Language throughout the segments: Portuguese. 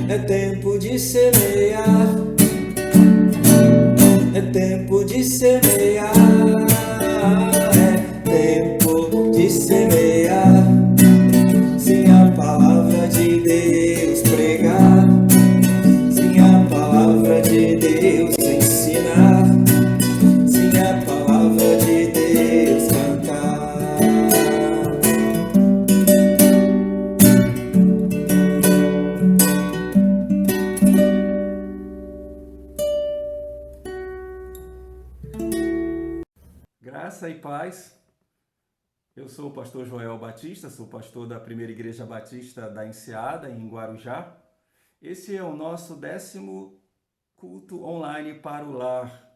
É tempo de semear, é tempo de semear, é tempo de semear. Sim, a palavra de Deus pregar, sim, a palavra de Deus ensinar, sim, a palavra de Deus cantar. Graça e paz. Eu sou o pastor Joel Batista, sou pastor da Primeira Igreja Batista da Enseada, em Guarujá. Esse é o nosso 10º culto online para o lar.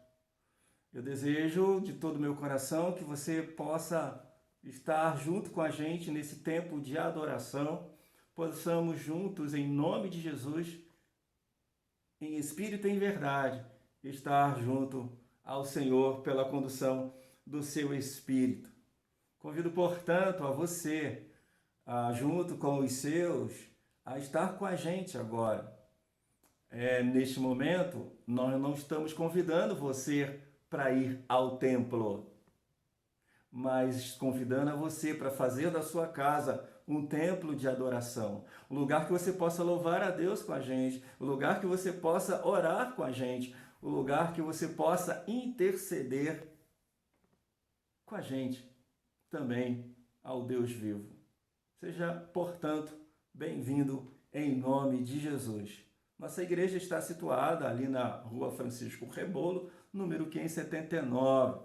Eu desejo de todo o meu coração que você possa estar junto com a gente nesse tempo de adoração, possamos juntos, em nome de Jesus, em espírito e em verdade, estar junto ao Senhor pela condução do seu Espírito. Convido, portanto, a você, junto com os seus, a estar com a gente agora. Neste momento, nós não estamos convidando você para ir ao templo, mas convidando a você para fazer da sua casa um templo de adoração, um lugar que você possa louvar a Deus com a gente, um lugar que você possa orar com a gente, um lugar que você possa interceder com a gente também ao Deus vivo. Seja, portanto, bem-vindo em nome de Jesus. Nossa igreja está situada ali na Rua Francisco Rebolo, número 579.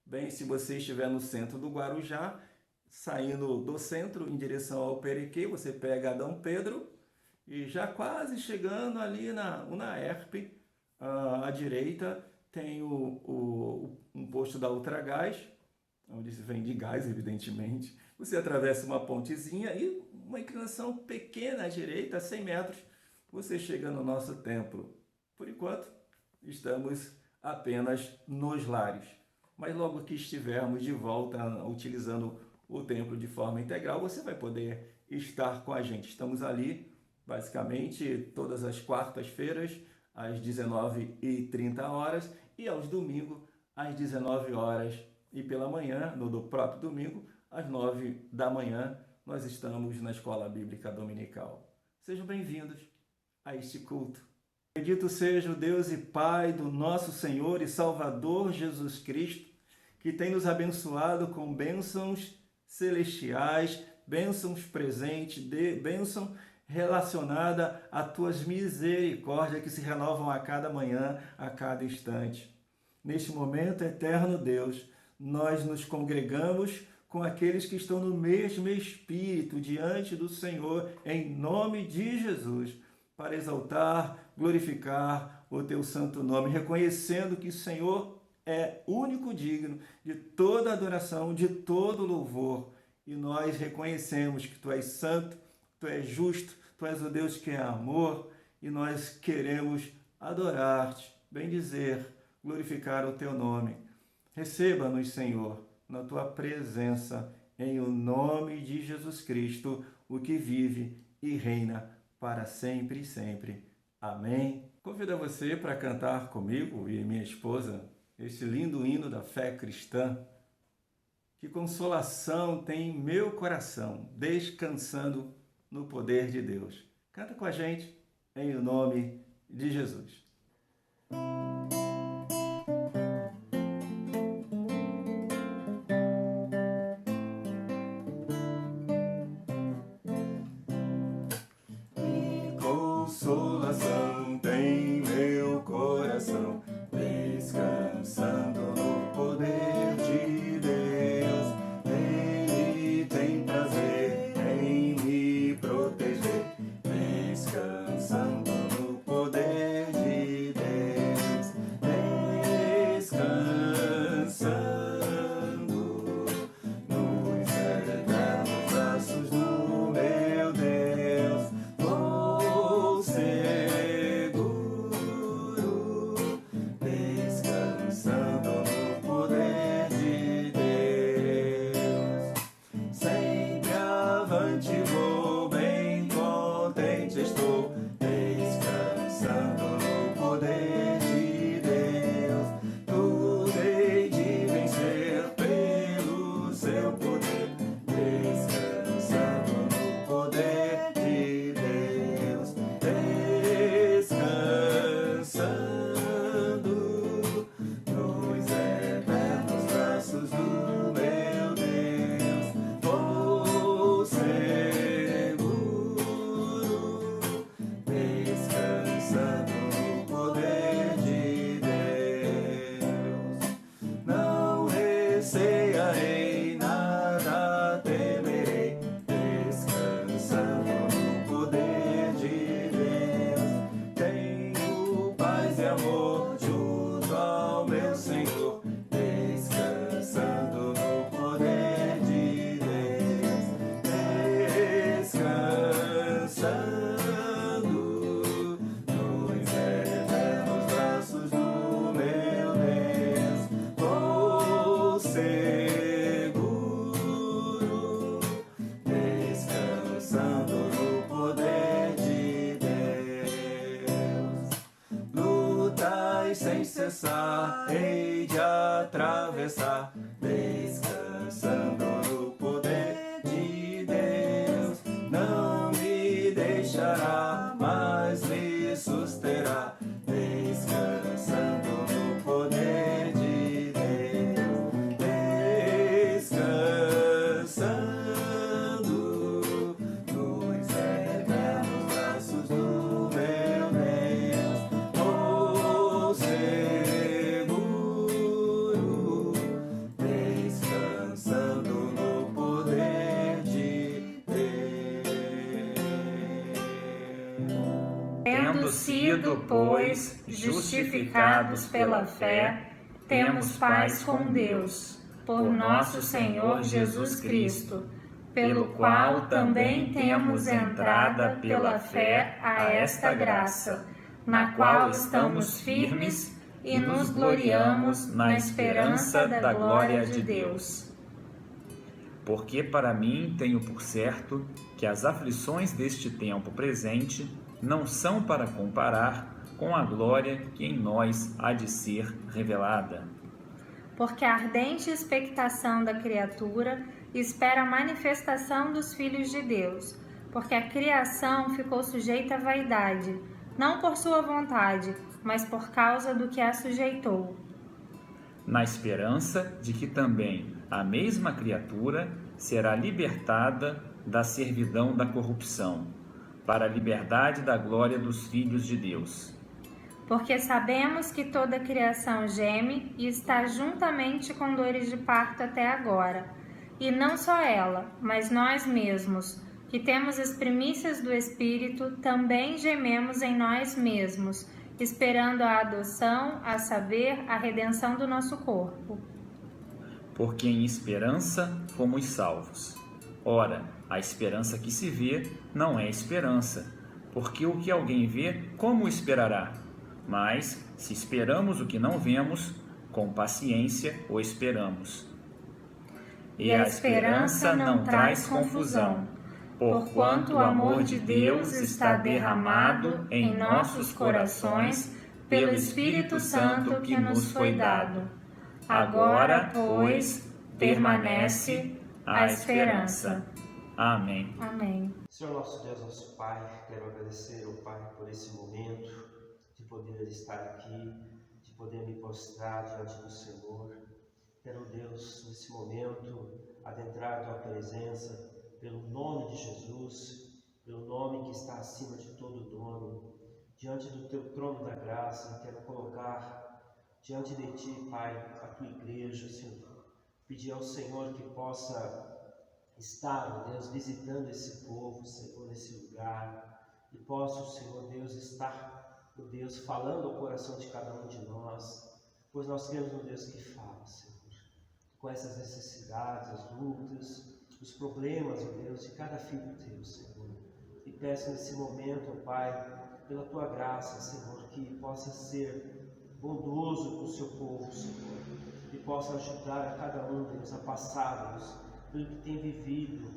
Bem, se você estiver no centro do Guarujá, saindo do centro em direção ao Perequê, você pega Adão Pedro e já quase chegando ali na UNAERP, à direita tem um posto da Ultragás, onde se vende gás, evidentemente. Você atravessa uma pontezinha e uma inclinação pequena à direita, 100 metros, você chega no nosso templo. Por enquanto, estamos apenas nos lares. Mas logo que estivermos de volta utilizando o templo de forma integral, você vai poder estar com a gente. Estamos ali, basicamente, todas as quartas-feiras, às 19h30 e aos domingos, às 19 horas. E pela manhã, no próprio domingo, às 9 da manhã, nós estamos na Escola Bíblica Dominical. Sejam bem-vindos a este culto. Bendito seja o Deus e Pai do nosso Senhor e Salvador Jesus Cristo, que tem nos abençoado com bênçãos celestiais, bênçãos presentes, bênção relacionada a tuas misericórdias que se renovam a cada manhã, a cada instante. Neste momento, eterno Deus, nós nos congregamos com aqueles que estão no mesmo espírito diante do Senhor, em nome de Jesus, para exaltar, glorificar o teu santo nome, reconhecendo que o Senhor é único digno de toda adoração, de todo louvor. E nós reconhecemos que tu és santo, tu és justo, tu és o Deus que é amor, e nós queremos adorar-te, bendizer, glorificar o teu nome. Receba-nos, Senhor, na tua presença, em o nome de Jesus Cristo, o que vive e reina para sempre e sempre. Amém. Convido você para cantar comigo e minha esposa este lindo hino da fé cristã. Que consolação tem meu coração, descansando no poder de Deus. Canta com a gente, em o nome de Jesus. Consolação tem meu coração, descansando no poder de Deus. Ele tem prazer em me proteger, descansando no poder de Deus. Descansando nos eternos braços do meu Deus. Vou segurar cessar, hei de atravessar, descansando no poder de Deus. Não me deixará, mas me susterá, descansando no poder de Deus. Descansando nos eternos braços do meu Deus. Oh, seguro, descansando no poder de Deus. Tendo sido, pois, justificados pela fé, temos paz com Deus, por nosso Senhor Jesus Cristo, pelo qual também temos entrada pela fé a esta graça, na qual estamos firmes e nos gloriamos na esperança da glória de Deus. Porque para mim tenho por certo que as aflições deste tempo presente não são para comparar com a glória que em nós há de ser revelada. Porque a ardente expectação da criatura espera a manifestação dos filhos de Deus, porque a criação ficou sujeita à vaidade, não por sua vontade, mas por causa do que a sujeitou. Na esperança de que também a mesma criatura será libertada da servidão da corrupção, para a liberdade da glória dos filhos de Deus. Porque sabemos que toda a criação geme e está juntamente com dores de parto até agora. E não só ela, mas nós mesmos, que temos as primícias do Espírito, também gememos em nós mesmos, esperando a adoção, a saber, a redenção do nosso corpo. Porque em esperança fomos salvos. Ora, a esperança que se vê não é esperança, porque o que alguém vê, como esperará? Mas, se esperamos o que não vemos, com paciência o esperamos. E a esperança não traz confusão, porquanto o amor de Deus está derramado em nossos corações pelo Espírito Santo que nos foi dado. Agora, pois, permanece a esperança. Amém. Amém. Senhor nosso Deus, nosso Pai, quero agradecer ao Pai por esse momento de poder estar aqui, de poder me prostrar diante do Senhor. Quero, Deus, nesse momento, adentrar a Tua presença, pelo nome de Jesus, pelo nome que está acima de todo nome, diante do Teu trono da graça. Quero colocar diante de Ti, Pai, a Tua igreja, Senhor. Pedir ao Senhor que possa estar, ó Deus, visitando esse povo, Senhor, nesse lugar, e possa o Senhor Deus estar, ó Deus, falando ao coração de cada um de nós, pois nós queremos um Deus que fala, Senhor, com essas necessidades, as lutas, os problemas, ó Deus, de cada filho teu, Senhor. E peço nesse momento, ó Pai, pela Tua graça, Senhor, que possa ser bondoso com o Seu povo, Senhor, e possa ajudar a cada um, Deus, a passar, pelo que tem vivido,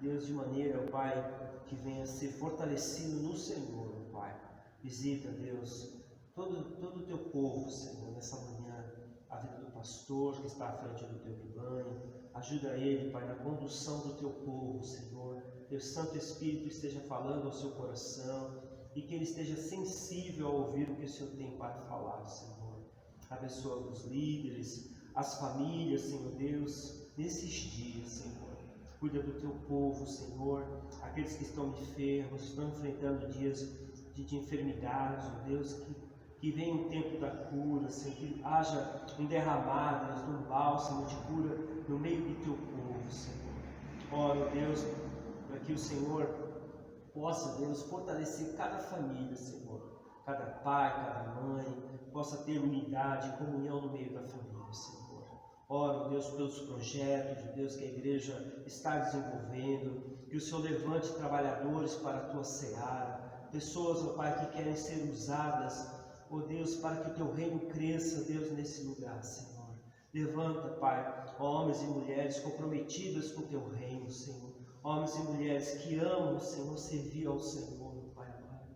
Deus, de maneira, ó Pai, que venha a ser fortalecido no Senhor, ó Pai. Visita, Deus, todo o Teu povo, Senhor, nessa manhã, a vida do pastor que está à frente do Teu rebanho. Ajuda ele, Pai, na condução do Teu povo, Senhor. Teu Santo Espírito esteja falando ao seu coração e que ele esteja sensível a ouvir o que o Senhor tem para falar, Senhor. Abençoa os líderes, as famílias, Senhor Deus, nesses dias, Senhor. Cuida do Teu povo, Senhor, aqueles que estão enfermos, estão enfrentando dias de enfermidades, ó Deus, que venha um tempo da cura, Senhor, que haja um derramar, Deus, de um bálsamo de cura no meio do Teu povo, Senhor. Ora, ó Deus, para que o Senhor possa, Deus, fortalecer cada família, Senhor, cada pai, cada mãe, possa ter unidade e comunhão no meio da família, Senhor. Oro, Deus, pelos projetos, Deus, que a igreja está desenvolvendo, que o Senhor levante trabalhadores para a Tua seara, pessoas, ó Pai, que querem ser usadas, ó Deus, para que o Teu reino cresça, Deus, nesse lugar, Senhor. Levanta, Pai, homens e mulheres comprometidas com o Teu reino, Senhor. Homens e mulheres que amam, Senhor, servir ao Senhor, Pai amado.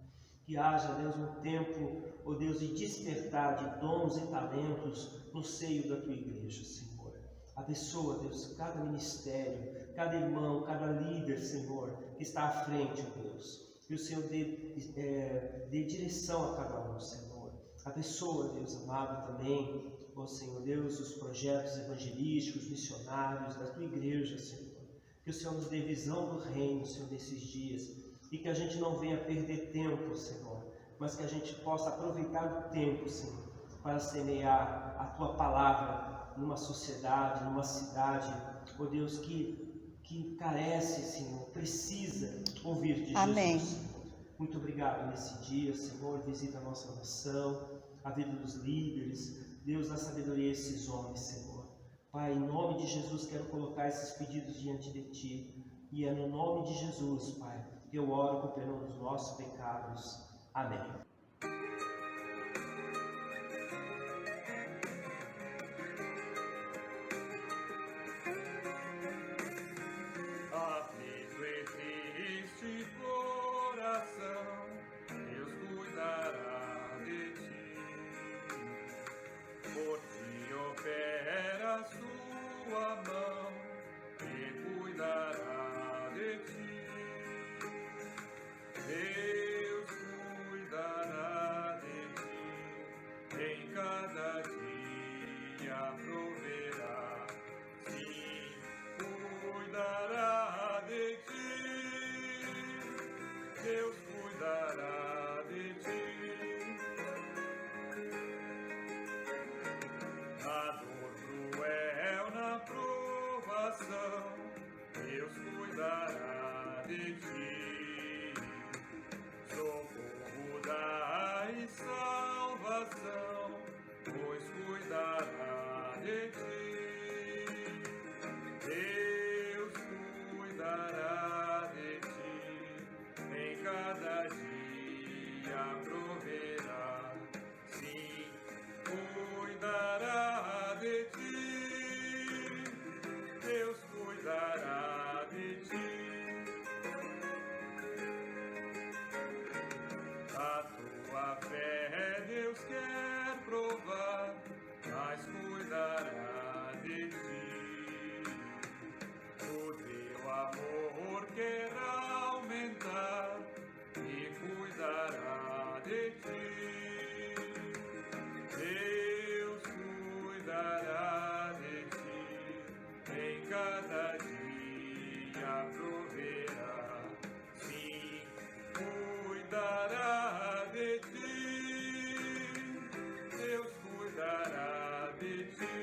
Que haja, Deus, um tempo, ó Deus, de despertar de dons e talentos no seio da tua igreja, Senhor. Abençoa, Deus, cada ministério, cada irmão, cada líder, Senhor, que está à frente, ó Deus. Que o Senhor dê direção a cada um, Senhor. Abençoa, Deus amado, também, ó Senhor Deus, os projetos evangelísticos, missionários da tua igreja, Senhor. Que o Senhor nos dê visão do reino, Senhor, nesses dias. E que a gente não venha perder tempo, Senhor, mas que a gente possa aproveitar o tempo, Senhor, para semear a tua palavra numa sociedade, numa cidade, ó Deus, que carece, Senhor, precisa ouvir de Amém. Jesus, Senhor. Muito obrigado nesse dia, Senhor. Visita a nossa nação, a vida dos líderes. Deus, dá sabedoria a esses homens, Senhor. Pai, em nome de Jesus, quero colocar esses pedidos diante de Ti. E é no nome de Jesus, Pai, que eu oro com o perdão dos nossos pecados. Amém. Aflito e triste coração, Deus cuidará de ti. Por ti opera sua mão e cuidará de ti. Deus cuidará de ti, em cada dia proverá. Sim, cuidará de ti. Deus cuidará de ti. Na dor cruel, na provação, Deus cuidará de ti. Socorro dai salvação, pois cuidará de ti. Deus cuidará de ti, em cada dia proverá. Sim, cuidará de ti. Deus cuidará de ti. A tua fé Deus quer provar, mas cuidará de ti. O teu amor quer aumentar e cuidará de ti. Deus cuidará de ti, em cada dia proverá. Sim, cuidará de ti, Deus cuidará de ti.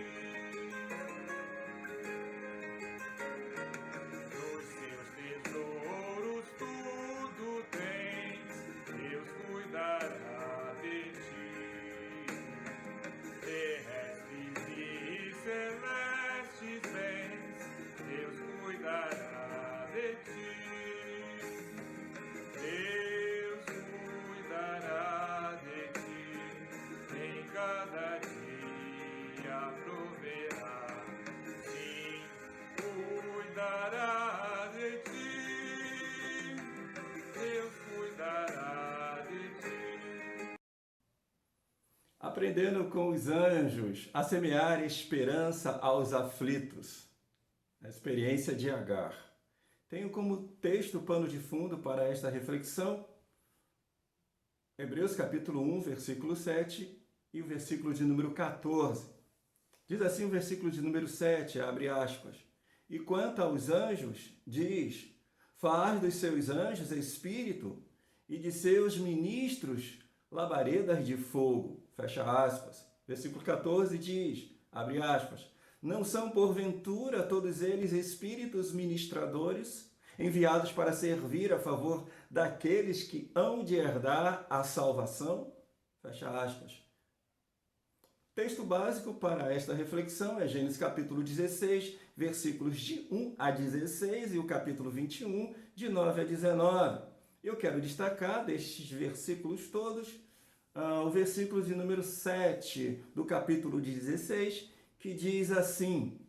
Dos seus tesouros tudo tens, Deus cuidará de ti. Terrestres e celestes bens, Deus cuidará de ti. Deus cuidará de ti, em cada dia proverá. Sim, cuidará de ti. Deus cuidará de ti. Aprendendo com os anjos a semear esperança aos aflitos. A experiência de Agar. Tenho como texto pano de fundo para esta reflexão Hebreus capítulo 1, versículo 7 e o versículo de número 14. Diz assim o versículo de número 7, abre aspas. E quanto aos anjos, diz, faz dos seus anjos espírito e de seus ministros labaredas de fogo, fecha aspas. Versículo 14 diz, abre aspas, não são porventura todos eles espíritos ministradores, enviados para servir a favor daqueles que hão de herdar a salvação? Fecha aspas. Texto básico para esta reflexão é Gênesis capítulo 16, versículos de 1 a 16 e o capítulo 21, de 9 a 19. Eu quero destacar destes versículos todos o versículo de número 7 do capítulo 16, que diz assim,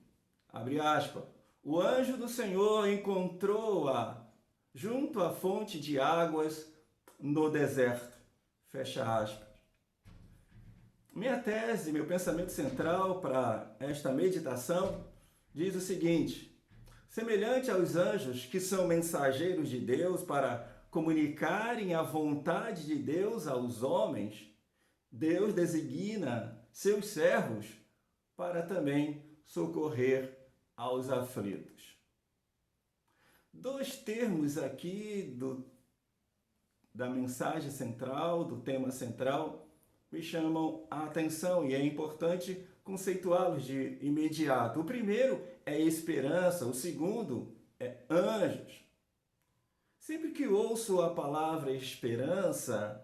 abre aspas, o anjo do Senhor encontrou-a junto à fonte de águas no deserto. Fecha aspas. Minha tese, meu pensamento central para esta meditação diz o seguinte: semelhante aos anjos que são mensageiros de Deus para comunicarem a vontade de Deus aos homens, Deus designa seus servos para também socorrer aos aflitos. Dois termos aqui da mensagem central, do tema central, me chamam a atenção e é importante conceituá-los de imediato. O primeiro é esperança, o segundo é anjos. Sempre que ouço a palavra esperança,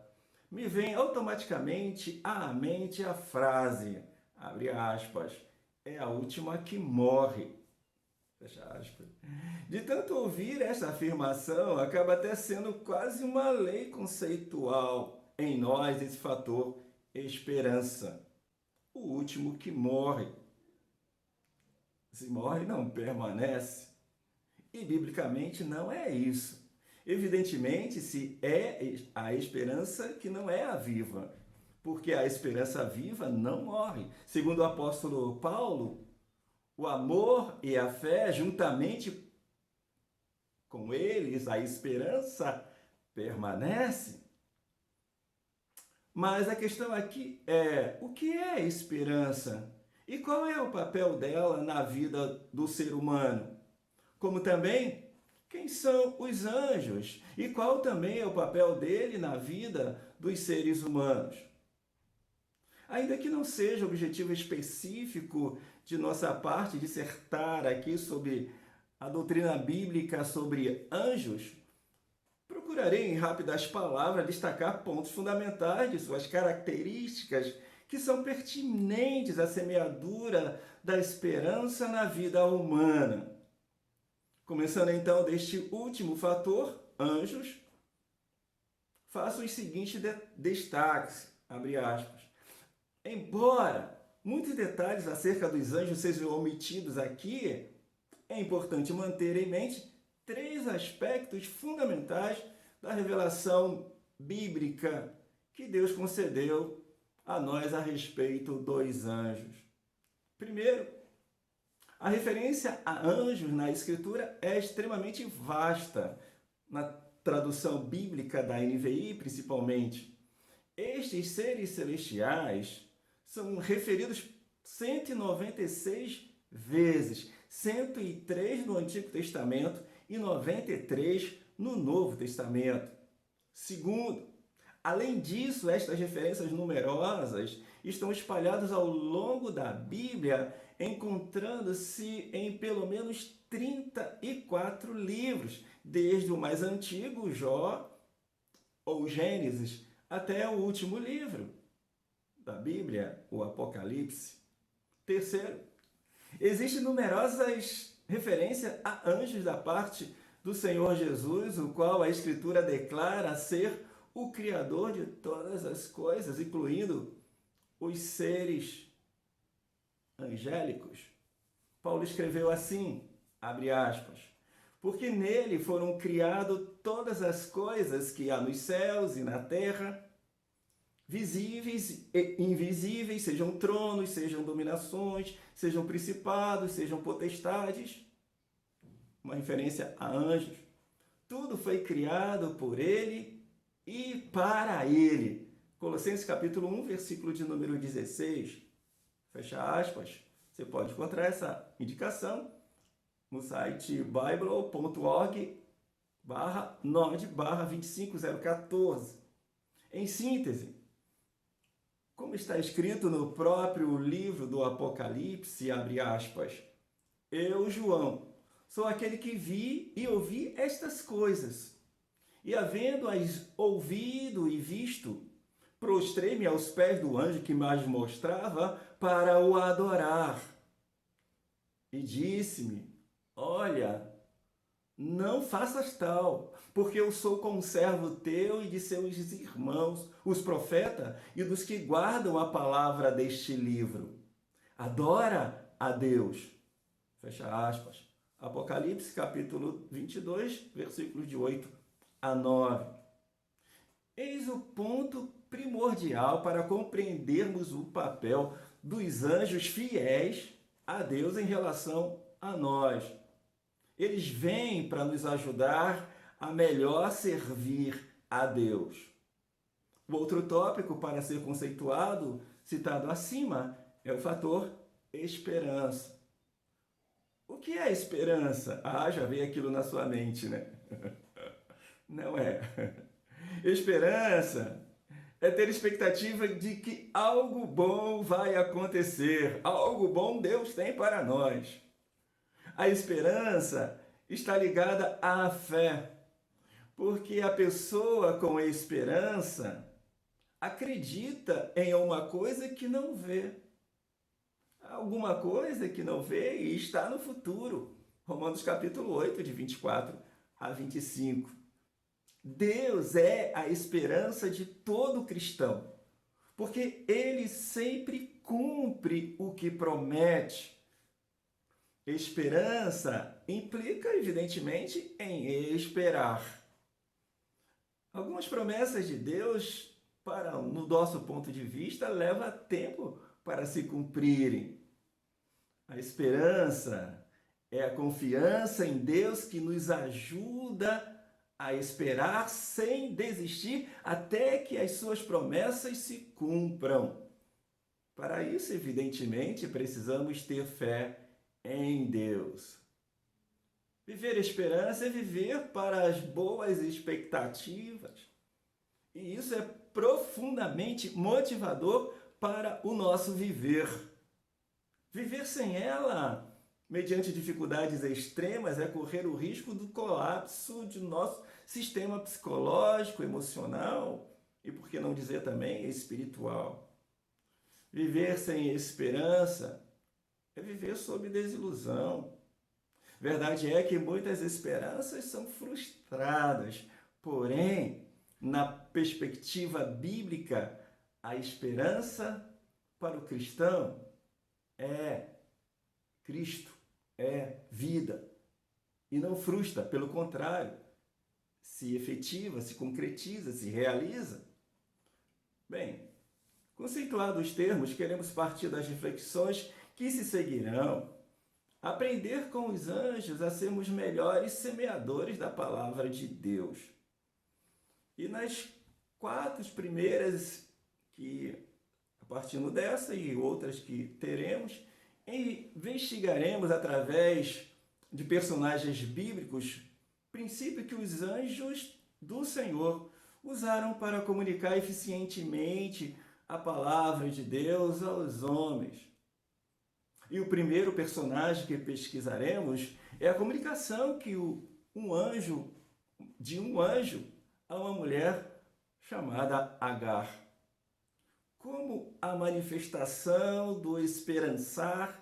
me vem automaticamente à mente a frase, abre aspas, é a última que morre. Fecha aspas. De tanto ouvir essa afirmação, acaba até sendo quase uma lei conceitual em nós esse fator esperança. O último que morre. Se morre, não permanece. E biblicamente não é isso. Evidentemente, se é a esperança que não é a viva, porque a esperança viva não morre. Segundo o apóstolo Paulo, o amor e a fé, juntamente com eles, a esperança permanece. Mas a questão aqui é, o que é esperança? E qual é o papel dela na vida do ser humano? Como também, quem são os anjos? E qual também é o papel dele na vida dos seres humanos? Ainda que não seja objetivo específico de nossa parte dissertar aqui sobre a doutrina bíblica sobre anjos, procurarei em rápidas palavras destacar pontos fundamentais de suas características que são pertinentes à semeadura da esperança na vida humana. Começando então deste último fator, anjos, faço os seguintes destaques, abre aspas. Embora muitos detalhes acerca dos anjos sejam omitidos aqui, é importante manter em mente três aspectos fundamentais da revelação bíblica que Deus concedeu a nós a respeito dos anjos. Primeiro, a referência a anjos na Escritura é extremamente vasta, na tradução bíblica da NVI principalmente. Estes seres celestiais são referidos 196 vezes, 103 no Antigo Testamento e 93 no Novo Testamento. Segundo, além disso, estas referências numerosas estão espalhadas ao longo da Bíblia, encontrando-se em pelo menos 34 livros, desde o mais antigo, Jó, ou Gênesis, até o último livro da Bíblia, o Apocalipse. Terceiro, existem numerosas referências a anjos da parte do Senhor Jesus, o qual a Escritura declara ser o Criador de todas as coisas, incluindo os seres angélicos. Paulo escreveu assim, abre aspas, porque nele foram criadas todas as coisas que há nos céus e na terra, visíveis e invisíveis, sejam tronos, sejam dominações, sejam principados, sejam potestades. Uma referência a anjos. Tudo foi criado por ele e para ele. Colossenses capítulo 1, versículo de número 16. Fecha aspas. Você pode encontrar essa indicação no site bible.org/nod/25014. Em síntese, como está escrito no próprio livro do Apocalipse, abre aspas, eu, João, sou aquele que vi e ouvi estas coisas, e havendo-as ouvido e visto, prostrei-me aos pés do anjo que mais mostrava para o adorar. E disse-me, olha, não faças tal, porque eu sou conservo teu e de seus irmãos, os profetas, e dos que guardam a palavra deste livro. Adora a Deus. Fecha aspas. Apocalipse, capítulo 22, versículos de 8 a 9. Eis Eis o ponto primordial para compreendermos o papel dos anjos fiéis a Deus em relação a nós. Eles vêm para nos ajudar a melhor servir a Deus. O outro tópico para ser conceituado, citado acima, é o fator esperança. O que é esperança? Ah, já veio aquilo na sua mente, né? Não é. Esperança é ter expectativa de que algo bom vai acontecer, algo bom Deus tem para nós. A esperança está ligada à fé, porque a pessoa com esperança acredita em uma coisa que não vê. Alguma coisa que não vê e está no futuro. Romanos capítulo 8, de 24 a 25. Deus é a esperança de todo cristão, porque ele sempre cumpre o que promete. Esperança implica, evidentemente, em esperar. Algumas promessas de Deus, no nosso ponto de vista, leva tempo para se cumprirem. A esperança é a confiança em Deus que nos ajuda a esperar sem desistir até que as suas promessas se cumpram. Para isso, evidentemente, precisamos ter fé em Deus. Viver esperança é viver para as boas expectativas. E isso é profundamente motivador para o nosso viver. Viver sem ela, mediante dificuldades extremas, é correr o risco do colapso de nosso sistema psicológico, emocional e, por que não dizer também, espiritual. Viver sem esperança é viver sob desilusão. Verdade é que muitas esperanças são frustradas, porém, na perspectiva bíblica, a esperança para o cristão é Cristo, é vida. E não frustra, pelo contrário, se efetiva, se concretiza, se realiza. Bem, conceituados os termos, queremos partir das reflexões que se seguirão. Aprender com os anjos a sermos melhores semeadores da palavra de Deus. E nas 4 primeiras, que a partir dessa e outras que teremos, investigaremos através de personagens bíblicos princípio que os anjos do Senhor usaram para comunicar eficientemente a palavra de Deus aos homens. E o primeiro personagem que pesquisaremos é a comunicação que de um anjo a uma mulher chamada Agar. Como a manifestação do esperançar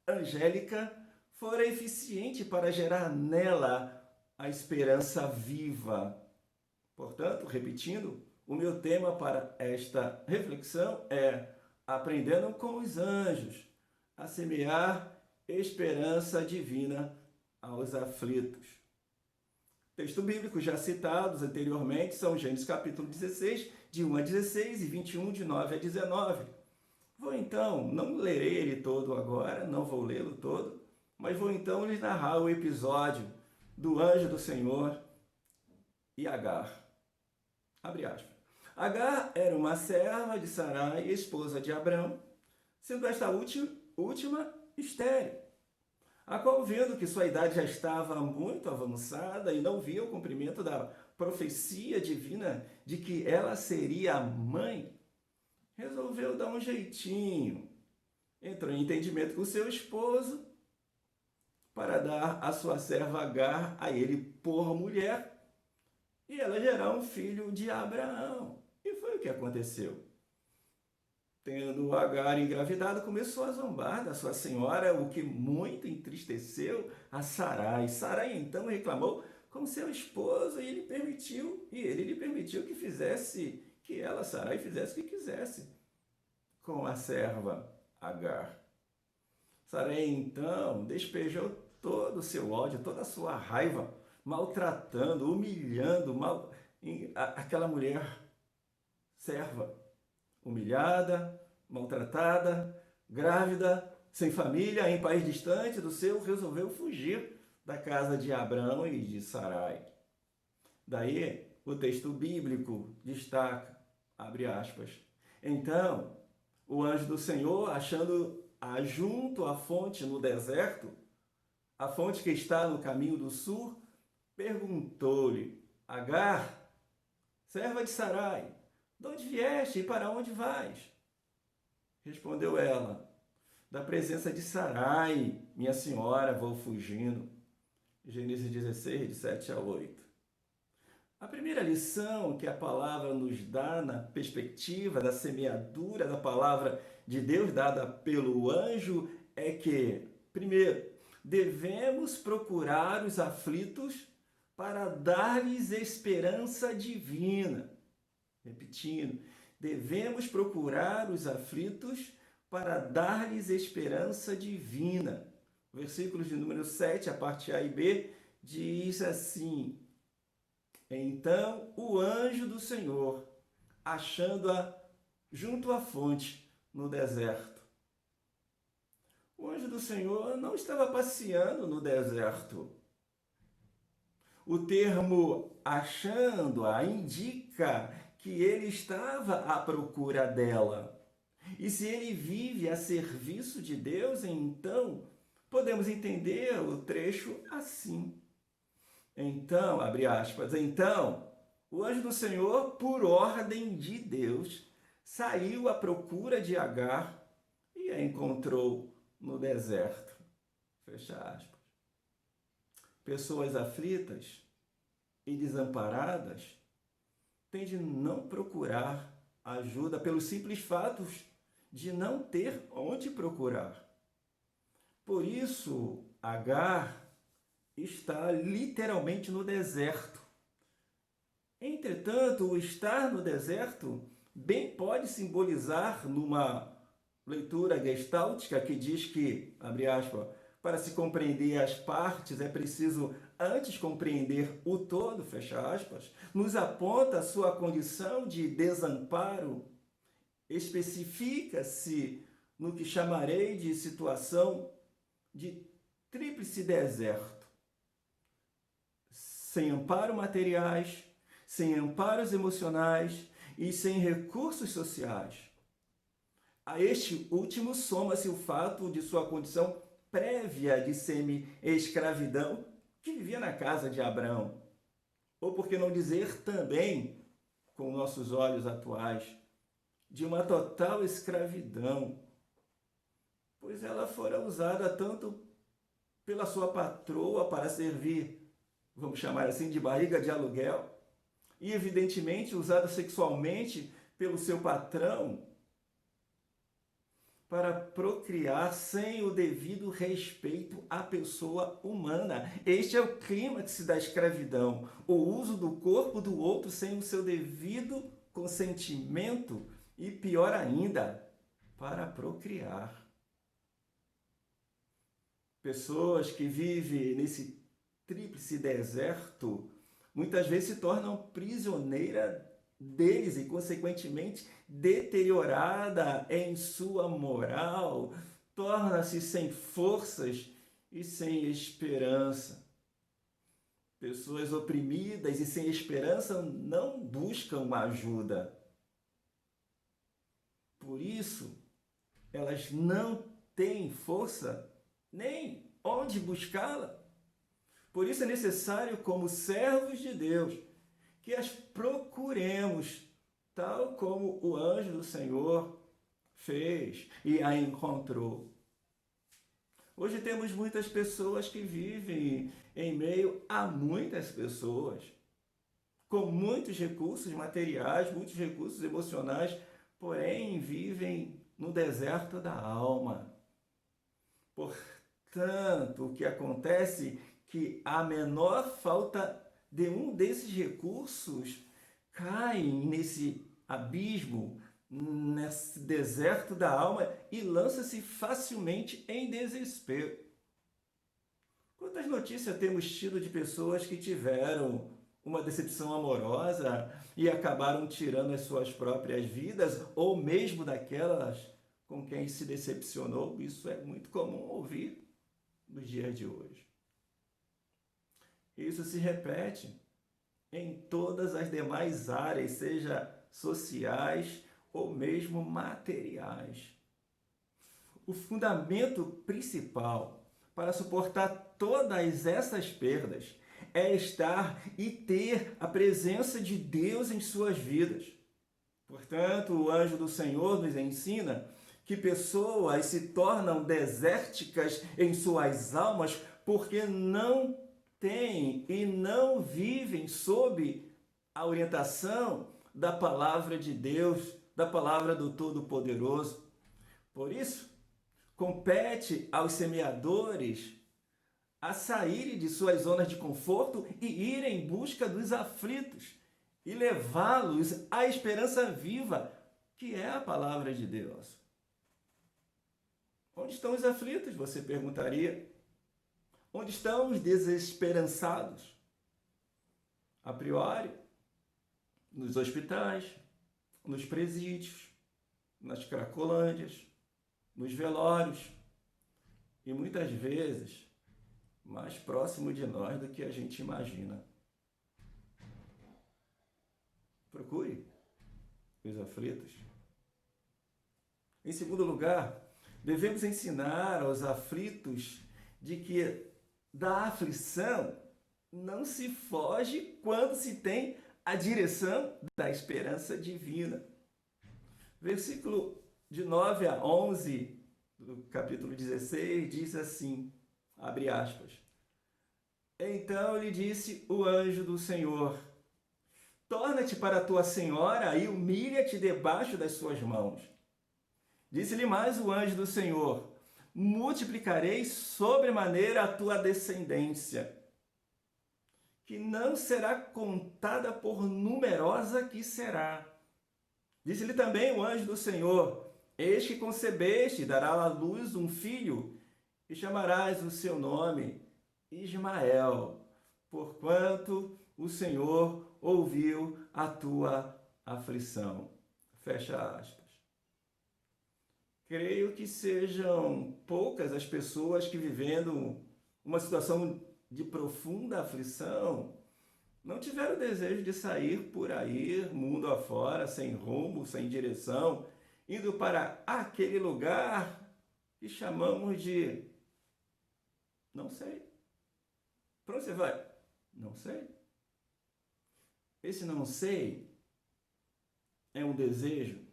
angélica fora eficiente para gerar nela a esperança viva. Portanto, repetindo, o meu tema para esta reflexão é aprendendo com os anjos a semear esperança divina aos aflitos. Texto bíblico já citados anteriormente são Gênesis capítulo 16, de 1 a 16 e 21, de 9 a 19. Vou então, não lerei ele todo agora, não vou lê-lo todo, mas vou então lhes narrar o episódio do anjo do Senhor e Agar. Abre aspas. Agar era uma serva de Sarai, esposa de Abrão, sendo esta última estéril, a qual, vendo que sua idade já estava muito avançada e não via o cumprimento da profecia divina de que ela seria a mãe, resolveu dar um jeitinho. Entrou em entendimento com seu esposo para dar a sua serva Agar a ele por mulher e ela gerar um filho de Abraão. E foi o que aconteceu. Tendo Agar engravidado, começou a zombar da sua senhora, o que muito entristeceu a Sarai. Sarai então reclamou com seu esposo e ele lhe permitiu que ela, Sarai, fizesse o que quisesse com a serva Agar. Sarai então despejou todo o seu ódio, toda a sua raiva, maltratando, humilhando aquela mulher serva, humilhada, maltratada, grávida, sem família, em país distante do seu, resolveu fugir da casa de Abrão e de Sarai. Daí, o texto bíblico destaca, abre aspas, então, o anjo do Senhor, achando-a junto à fonte no deserto, a fonte que está no caminho do sul, perguntou-lhe, Agar, serva de Sarai, de onde vieste e para onde vais? Respondeu ela, da presença de Sarai, minha senhora, vou fugindo. Gênesis 16, de 7 a 8. A primeira lição que a palavra nos dá na perspectiva da semeadura da palavra de Deus dada pelo anjo é que, primeiro, devemos procurar os aflitos para dar-lhes esperança divina. Repetindo, devemos procurar os aflitos para dar-lhes esperança divina. Versículos de número 7, a parte A e B, diz assim, então o anjo do Senhor, achando-a junto à fonte no deserto. O anjo do Senhor não estava passeando no deserto. O termo achando-a indica que ele estava à procura dela. E se ele vive a serviço de Deus, então podemos entender o trecho assim. Então, abre aspas, então, o anjo do Senhor, por ordem de Deus, saiu à procura de Agar e a encontrou no deserto. Fecha aspas. Pessoas aflitas e desamparadas têm de não procurar ajuda pelo simples fato de não ter onde procurar. Por isso, Agar está literalmente no deserto. Entretanto, o estar no deserto bem pode simbolizar numa leitura gestáltica que diz que, abre aspas, para se compreender as partes é preciso antes compreender o todo, fecha aspas, nos aponta a sua condição de desamparo, especifica-se no que chamarei de situação de tríplice deserto. Sem amparo materiais, sem amparos emocionais e sem recursos sociais. A este último soma-se o fato de sua condição prévia de semi-escravidão que vivia na casa de Abrão. Ou por que não dizer também, com nossos olhos atuais, de uma total escravidão, pois ela fora usada tanto pela sua patroa para servir, vamos chamar assim, de barriga de aluguel, e evidentemente usada sexualmente pelo seu patrão para procriar sem o devido respeito à pessoa humana. Este é o clímax da escravidão, o uso do corpo do outro sem o seu devido consentimento e, pior ainda, para procriar. Pessoas que vivem nesse tríplice deserto muitas vezes se tornam prisioneira deles e, consequentemente, deteriorada em sua moral, torna-se sem forças e sem esperança. Pessoas oprimidas e sem esperança não buscam ajuda. Por isso, elas não têm força nem onde buscá-la. Por isso é necessário, como servos de Deus, que as procuremos, tal como o anjo do Senhor fez e a encontrou. Hoje temos muitas pessoas que vivem em meio a muitas pessoas, com muitos recursos materiais, muitos recursos emocionais, porém vivem no deserto da alma. Portanto, o que acontece é que a menor falta de um desses recursos cai nesse abismo, nesse deserto da alma e lança-se facilmente em desespero. Quantas notícias temos tido de pessoas que tiveram uma decepção amorosa e acabaram tirando as suas próprias vidas, ou mesmo daquelas com quem se decepcionou. Isso é muito comum ouvir nos dias de hoje. Isso se repete em todas as demais áreas, seja sociais ou mesmo materiais. O fundamento principal para suportar todas essas perdas é estar e ter a presença de Deus em suas vidas. Portanto, o anjo do Senhor nos ensina que pessoas se tornam desérticas em suas almas porque não têm e não vivem sob a orientação da palavra de Deus, da palavra do Todo-Poderoso. Por isso, compete aos semeadores a saírem de suas zonas de conforto e irem em busca dos aflitos e levá-los à esperança viva, que é a palavra de Deus. Onde estão os aflitos? Você perguntaria. Onde estão os desesperançados? A priori, nos hospitais, nos presídios, nas cracolândias, nos velórios e muitas vezes mais próximo de nós do que a gente imagina. Procure os aflitos. Em segundo lugar, devemos ensinar aos aflitos de que da aflição não se foge quando se tem a direção da esperança divina. Versículo de 9 a 11 do capítulo 16 diz assim, abre aspas. Então lhe disse o anjo do Senhor, torna-te para a tua senhora e humilha-te debaixo das suas mãos. Disse-lhe mais o anjo do Senhor, multiplicarei sobremaneira a tua descendência, que não será contada por numerosa que será. Disse-lhe também o anjo do Senhor, eis que concebeste, dará à luz um filho, e chamarás o seu nome Ismael, porquanto o Senhor ouviu a tua aflição. Fecha aspas. Creio que sejam poucas as pessoas que, vivendo uma situação de profunda aflição, não tiveram desejo de sair por aí, mundo afora, sem rumo, sem direção, indo para aquele lugar que chamamos de não sei. Para onde você vai? Não sei. Esse não sei é um desejo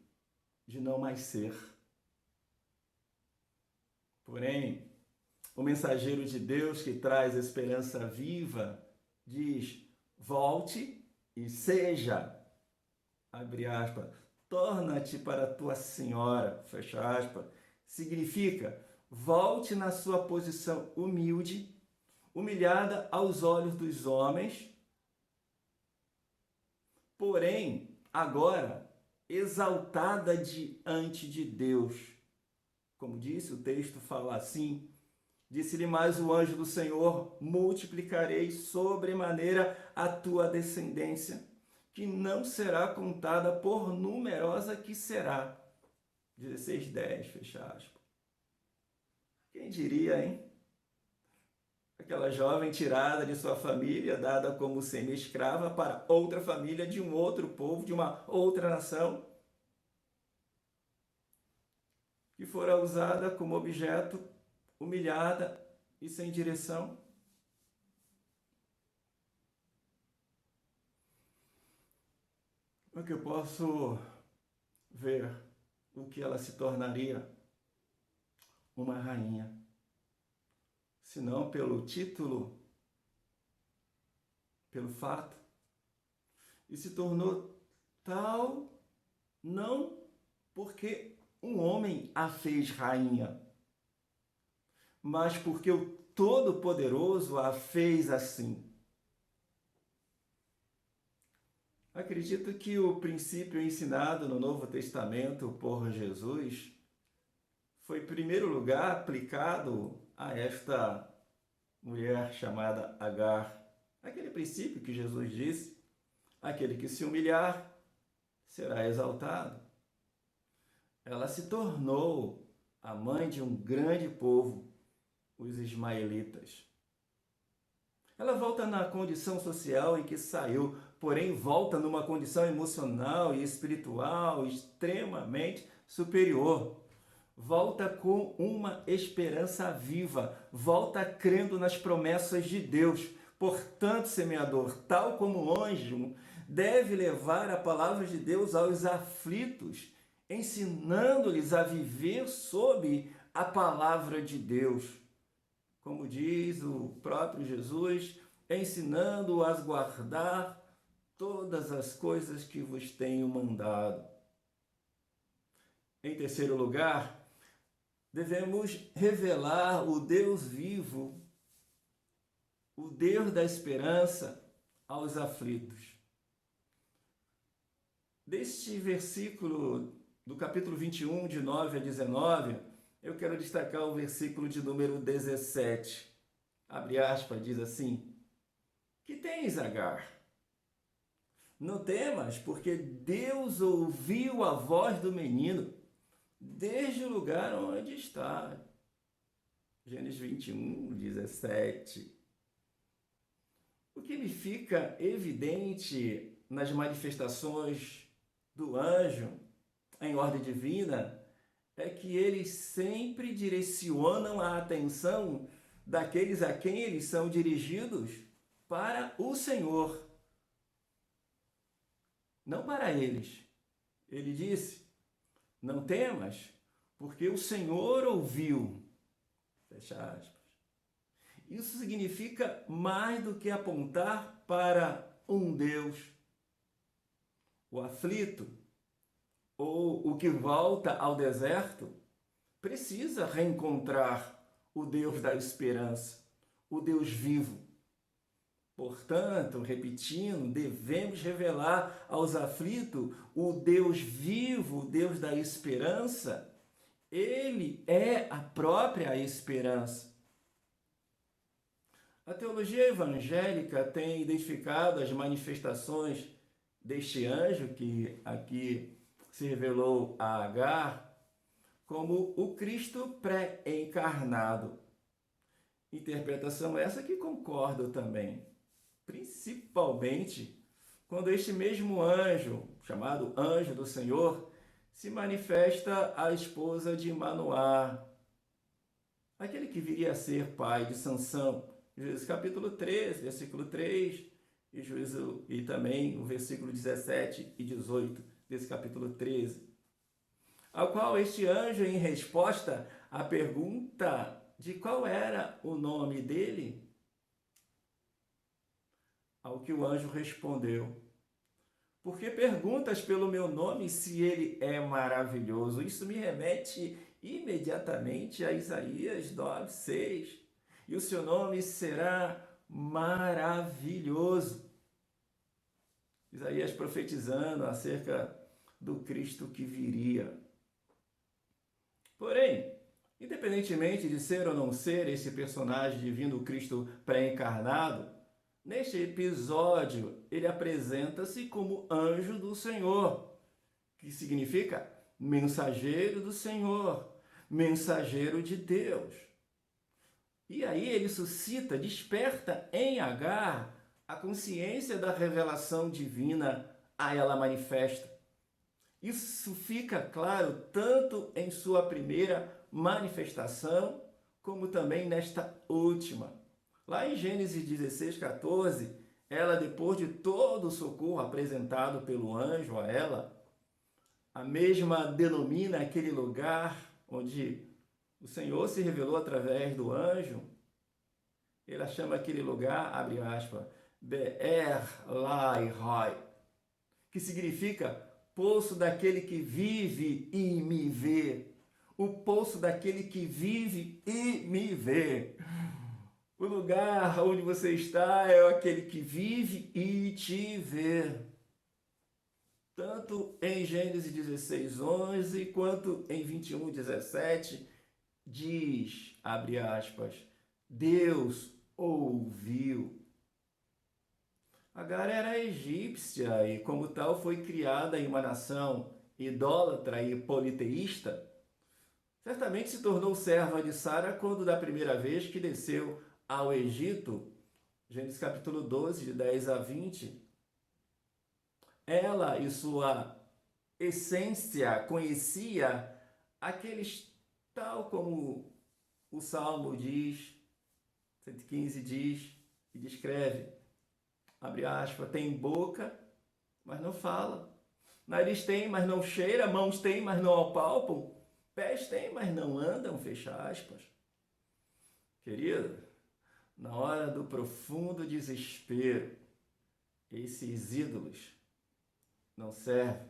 de não mais ser. Porém, o mensageiro de Deus que traz esperança viva diz, volte e seja, abre aspas, torna-te para a tua senhora, fecha aspas, significa, volte na sua posição humilde, humilhada aos olhos dos homens, porém, agora, exaltada diante de Deus. Como disse, o texto fala assim, disse-lhe mais o anjo do Senhor, multiplicarei sobremaneira a tua descendência, que não será contada por numerosa que será. 16:10, fecha aspas. Quem diria, hein? Aquela jovem tirada de sua família, dada como semi-escrava para outra família de um outro povo, de uma outra nação, que fora usada como objeto, humilhada e sem direção. O que eu posso ver o que ela se tornaria uma rainha, se não pelo título, pelo fato, e se tornou tal não porque um homem a fez rainha, mas porque o Todo-Poderoso a fez assim. Acredito que o princípio ensinado no Novo Testamento por Jesus foi, em primeiro lugar, aplicado a esta mulher chamada Agar, Aquele princípio que Jesus disse: aquele que se humilhar será exaltado. Ela se tornou a mãe de um grande povo, os ismaelitas. Ela volta na condição social em que saiu, porém volta numa condição emocional e espiritual extremamente superior. Volta com uma esperança viva, volta crendo nas promessas de Deus. Portanto, semeador, tal como o anjo, deve levar a palavra de Deus aos aflitos, ensinando-lhes a viver sob a palavra de Deus. Como diz o próprio Jesus, ensinando-as a guardar todas as coisas que vos tenho mandado. Em terceiro lugar, devemos revelar o Deus vivo, o Deus da esperança aos aflitos. Deste versículo do capítulo 21, de 9 a 19, eu quero destacar o versículo de número 17. Abre aspas, diz assim: que tens, Agar? Não temas, porque Deus ouviu a voz do menino desde o lugar onde está. Gênesis 21, 17. O que me fica evidente nas manifestações do anjo em ordem divina é que eles sempre direcionam a atenção daqueles a quem eles são dirigidos para o Senhor, não para eles. Ele disse: não temas, porque o Senhor ouviu. Fecha aspas. Isso significa mais do que apontar para um Deus. O aflito, ou o que volta ao deserto, precisa reencontrar o Deus da esperança, o Deus vivo. Portanto, repetindo, devemos revelar aos aflitos o Deus vivo, o Deus da esperança. Ele é a própria esperança. A teologia evangélica tem identificado as manifestações deste anjo que aqui se revelou a Agar como o Cristo pré-encarnado. Interpretação essa que concordo também, principalmente quando este mesmo anjo, chamado anjo do Senhor, se manifesta à esposa de Manoá, aquele que viria a ser pai de Sansão. Juízes capítulo 13, versículo 3, e também o versículo 17 e 18 desse capítulo 13, ao qual este anjo, em resposta à pergunta de qual era o nome dele, ao que o anjo respondeu: por que perguntas pelo meu nome se ele é maravilhoso? Isso me remete imediatamente a Isaías 9:6. E o seu nome será maravilhoso. Isaías profetizando acerca do Cristo que viria. Porém, independentemente de ser ou não ser esse personagem divino, o Cristo pré-encarnado, neste episódio ele apresenta-se como anjo do Senhor, que significa mensageiro do Senhor, mensageiro de Deus. E aí ele suscita, desperta em Agar a consciência da revelação divina a ela manifesta. Isso fica claro tanto em sua primeira manifestação, como também nesta última. Lá em Gênesis 16:14, ela, depois de todo o socorro apresentado pelo anjo a ela, a mesma denomina aquele lugar onde o Senhor se revelou através do anjo. Ela chama aquele lugar, abre aspas, Be'er Lai Roi, que significa poço daquele que vive e me vê. O poço daquele que vive e me vê. O lugar onde você está é aquele que vive e te vê. Tanto em Gênesis 16:11 quanto em 21:17 diz, abre aspas, Deus ouviu. Agar era egípcia e, como tal, foi criada em uma nação idólatra e politeísta. Certamente se tornou serva de Sara quando, da primeira vez que desceu ao Egito, Gênesis capítulo 12, de 10 a 20, ela e sua essência conhecia aqueles, tal como o Salmo diz, 115 diz e descreve, abre aspas, tem boca, mas não fala, nariz tem, mas não cheira, mãos tem, mas não apalpam, pés tem, mas não andam, fecha aspas. Querido, na hora do profundo desespero, esses ídolos não servem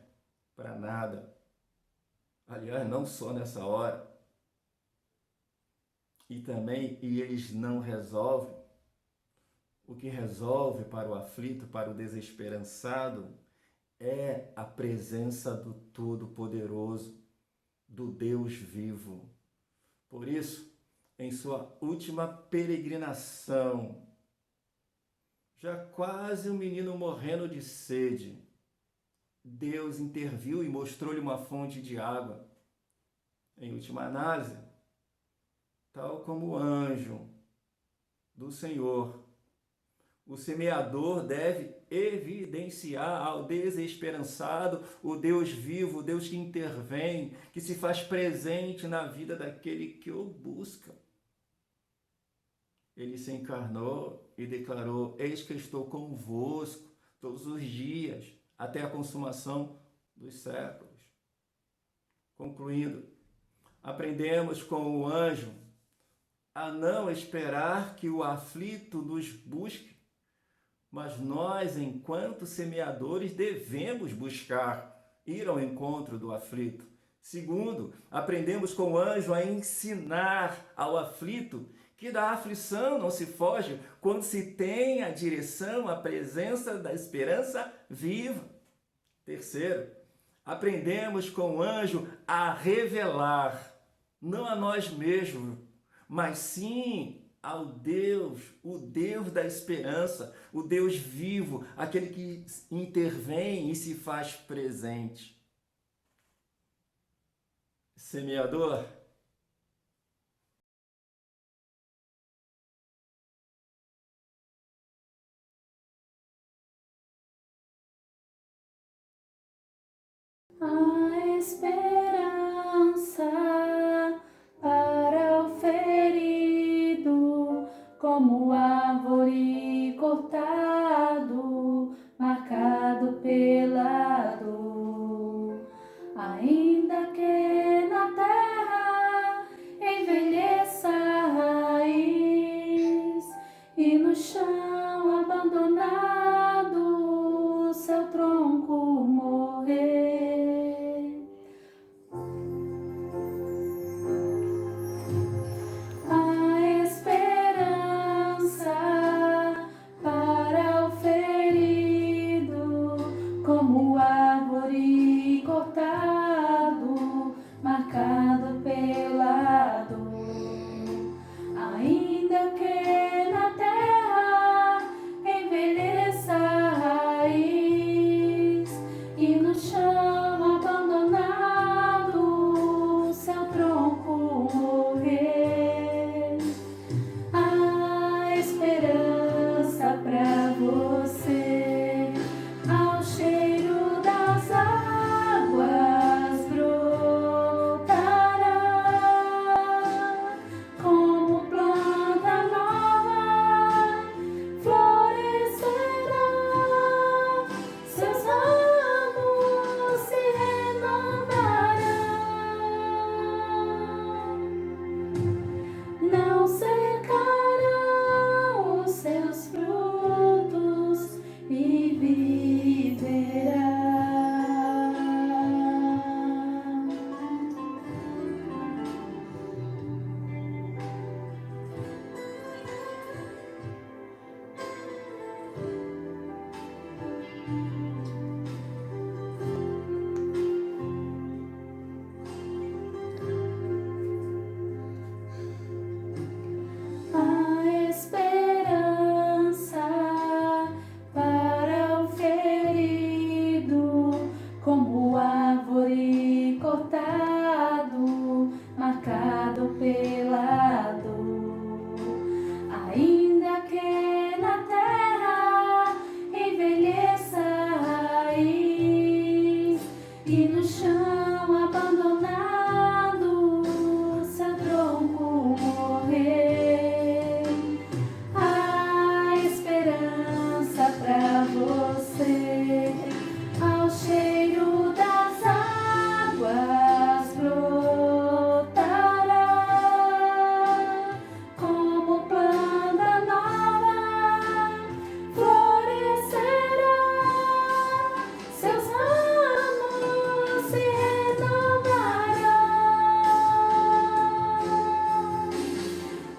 para nada. Aliás, não só nessa hora. E eles não resolvem. O que resolve para o aflito, para o desesperançado, é a presença do Todo-Poderoso, do Deus vivo. Por isso, em sua última peregrinação, já quase um menino morrendo de sede, Deus interviu e mostrou-lhe uma fonte de água. Em última análise, tal como o anjo do Senhor, o semeador deve evidenciar ao desesperançado o Deus vivo, o Deus que intervém, que se faz presente na vida daquele que o busca. Ele se encarnou e declarou: eis que estou convosco todos os dias, até a consumação dos séculos. Concluindo, aprendemos com o anjo a não esperar que o aflito nos busque, mas nós, enquanto semeadores, devemos buscar ir ao encontro do aflito. Segundo, aprendemos com o anjo a ensinar ao aflito que da aflição não se foge quando se tem a direção, a presença da esperança viva. Terceiro, aprendemos com o anjo a revelar, não a nós mesmos, mas sim ao Deus, o Deus da esperança, o Deus vivo, aquele que intervém e se faz presente. Semeador, a esperança para o ferido, como árvore cortado, marcado pela dor. Ainda que na terra envelheça a raiz e no chão abandonado seu tronco morrer. A esperança para o ferido, como árvore cortado, marcado pela dor. Ainda que na terra envelheça a raiz e no chão abandonado seu tronco morrer. A esperança pra você, ao cheiro das águas brota no chão abandonado, seu tronco morrer. Há esperança pra você, ao cheiro das águas brotará, como planta nova florescerá, seus ramos se renovarão,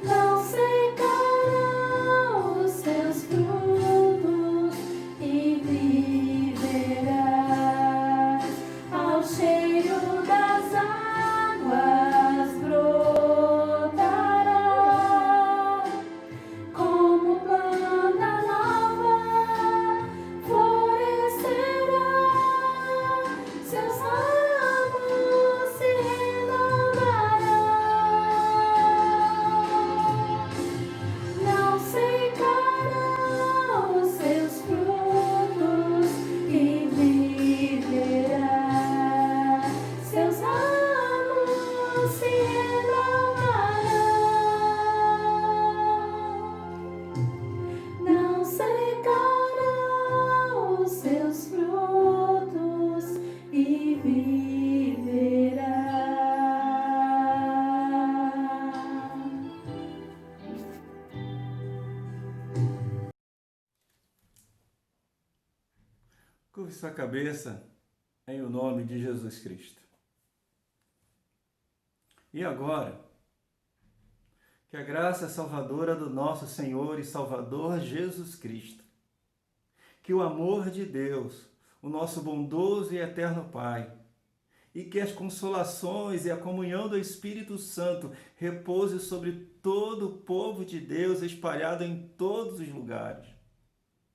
não secarão os seus frutos e viverás, ao cheiro das águas brotará, como planta nova florescerá, seus ramos se renovarão, não secarão os seus frutos e viverá, seus ramos se renovarão, não secarão os seus frutos e viverá. Curve sua cabeça em o nome de Jesus Cristo. E agora, que a graça salvadora do nosso Senhor e Salvador Jesus Cristo, que o amor de Deus, o nosso bondoso e eterno Pai, e que as consolações e a comunhão do Espírito Santo repouse sobre todo o povo de Deus espalhado em todos os lugares,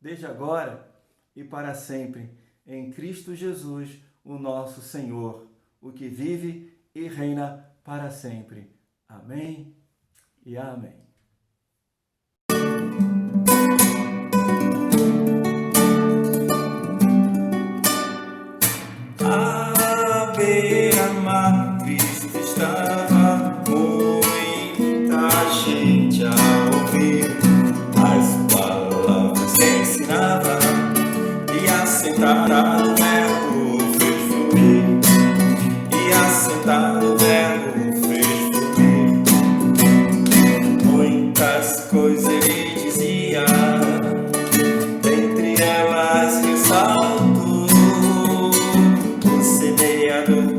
desde agora e para sempre, em Cristo Jesus, o nosso Senhor, o que vive e reina para sempre. Amém e amém. À beira-mar, Cristo estava, muita gente a ouvir as palavras que ensinava, e assentado o verbo fez fluir, e assentado o verbo fez fluir. Muitas coisas ele dizia, dentre elas ressalto o semeador